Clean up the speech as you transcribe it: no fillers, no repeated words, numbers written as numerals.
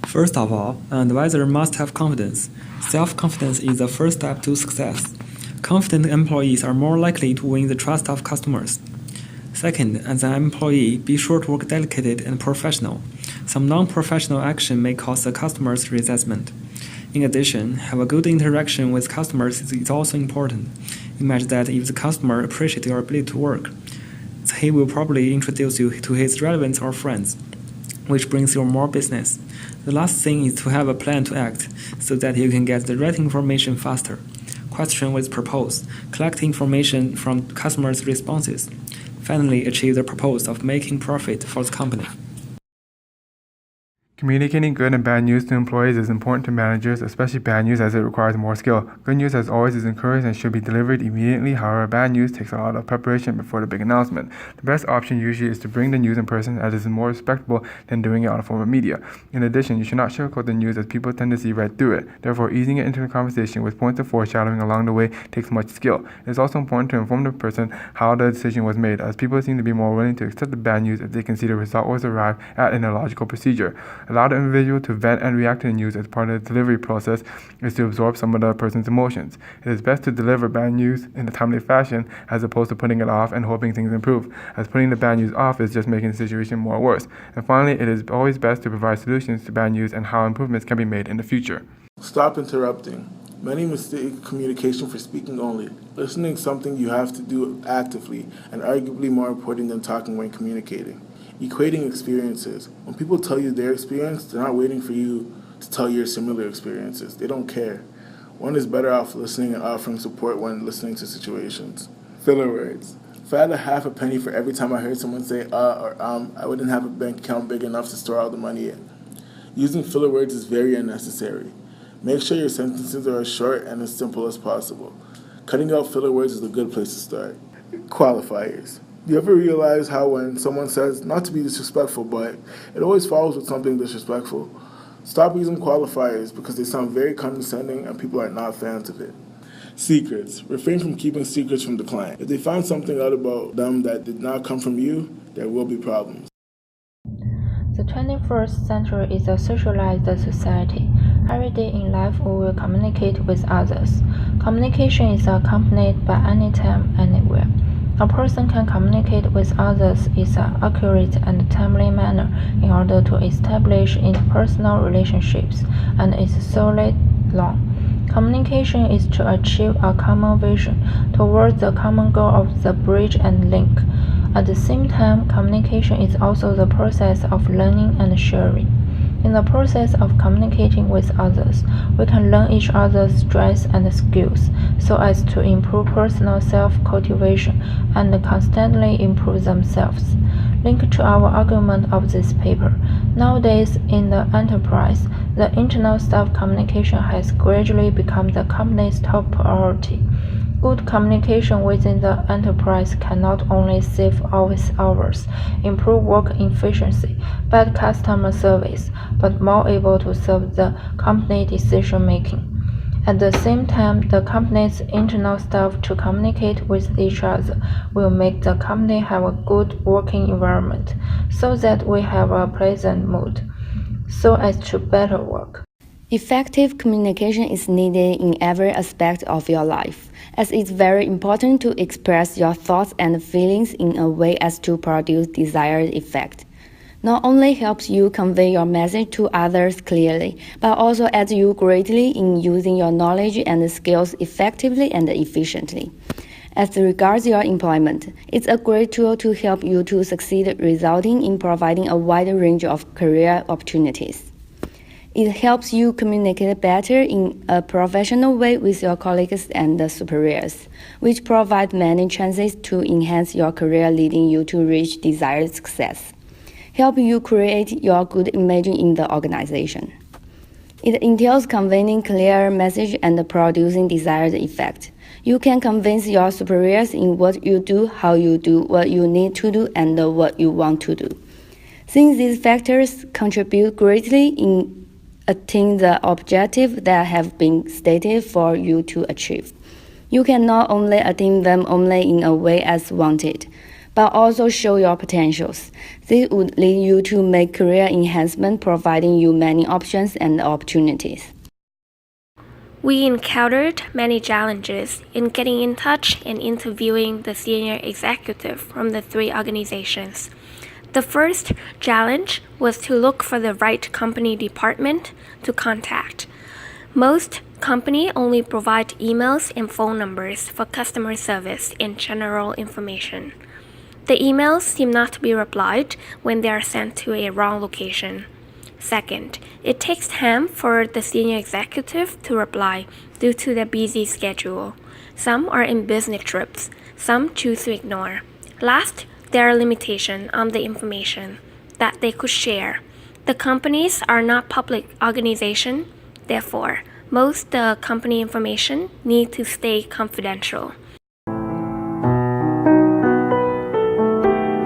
First of all, an advisor must have confidence. Self-confidence is the first step to success. Confident employees are more likely to win the trust of customers. Second, as an employee, be sure to work dedicated and professional. Some non-professional action may cause the customer's resentment. In addition, have a good interaction with customers is also important. Imagine that if the customer appreciates your ability to work, he will probably introduce you to his relatives or friends, which brings you more business. The last thing is to have a plan to act so that you can get the right information faster. Question with purpose. Collect information from customers' responses. Finally, achieve the purpose of making profit for the company. Communicating good and bad news to employees is important to managers, especially bad news as it requires more skill. Good news, as always, is encouraged and should be delivered immediately. However, bad news takes a lot of preparation before the big announcement. The best option usually is to bring the news in person, as it is more respectable than doing it on a form of media. In addition, you should not sugarcoat the news, as people tend to see right through it. Therefore, easing it into the conversation with points of foreshadowing along the way takes much skill. It is also important to inform the person how the decision was made, as people seem to be more willing to accept the bad news if they can see the result was arrived at in a logical procedure. Allow the individual to vent and react to the news as part of the delivery process is to absorb some of the person's emotions. It is best to deliver bad news in a timely fashion as opposed to putting it off and hoping things improve, as putting the bad news off is just making the situation more worse. And finally, it is always best to provide solutions to bad news and how improvements can be made in the future. Stop interrupting. Many mistake communication for speaking only. Listening is something you have to do actively and arguably more important than talking when communicating. Equating experiences. When people tell you their experience, they're not waiting for you to tell your similar experiences. They don't care. One is better off listening and offering support when listening to situations. Filler words. If I had a half a penny for every time I heard someone say or I wouldn't have a bank account big enough to store all the money in. Using filler words is very unnecessary. Make sure your sentences are as short and as simple as possible. Cutting out filler words is a good place to start. Qualifiers. Do you ever realize how when someone says, not to be disrespectful, but it always follows with something disrespectful? Stop using qualifiers because they sound very condescending and people are not fans of it. Secrets. Refrain from keeping secrets from the client. If they find something out about them that did not come from you, there will be problems. The 21st century is a socialized society. Every day in life we will communicate with others. Communication is accompanied by any time, anywhere. A person can communicate with others in an accurate and timely manner in order to establish interpersonal relationships and is solid long. Communication is to achieve a common vision towards the common goal of the bridge and link. At the same time, communication is also the process of learning and sharing. In the process of communicating with others, we can learn each other's strengths and skills so as to improve personal self-cultivation and constantly improve themselves. Link to our argument of this paper. Nowadays, in the enterprise, the internal staff communication has gradually become the company's top priority. Good communication within the enterprise can not only save office hours, improve work efficiency, better customer service, but more able to serve the company decision-making. At the same time, the company's internal staff to communicate with each other will make the company have a good working environment, so that we have a pleasant mood, so as to better work. Effective communication is needed in every aspect of your life, as it's very important to express your thoughts and feelings in a way as to produce desired effect. Not only helps you convey your message to others clearly, but also aids you greatly in using your knowledge and skills effectively and efficiently. As regards your employment, it's a great tool to help you to succeed, resulting in providing a wide range of career opportunities. It helps you communicate better in a professional way with your colleagues and superiors, which provide many chances to enhance your career, leading you to reach desired success. Help you create your good image in the organization. It entails conveying clear message and producing desired effect. You can convince your superiors in what you do, how you do, what you need to do, and what you want to do. Since these factors contribute greatly in attain the objective that have been stated for you to achieve. You can not only attain them only in a way as wanted, but also show your potentials. This would lead you to make career enhancement, providing you many options and opportunities. We encountered many challenges in getting in touch and interviewing the senior executive from the 3 organizations. The first challenge was to look for the right company department to contact. Most companies only provide emails and phone numbers for customer service and general information. The emails seem not to be replied when they are sent to a wrong location. Second, it takes time for the senior executive to reply due to their busy schedule. Some are in business trips, some choose to ignore. Last, there are limitations on the information that they could share. The companies are not public organizations, therefore, most company information need to stay confidential.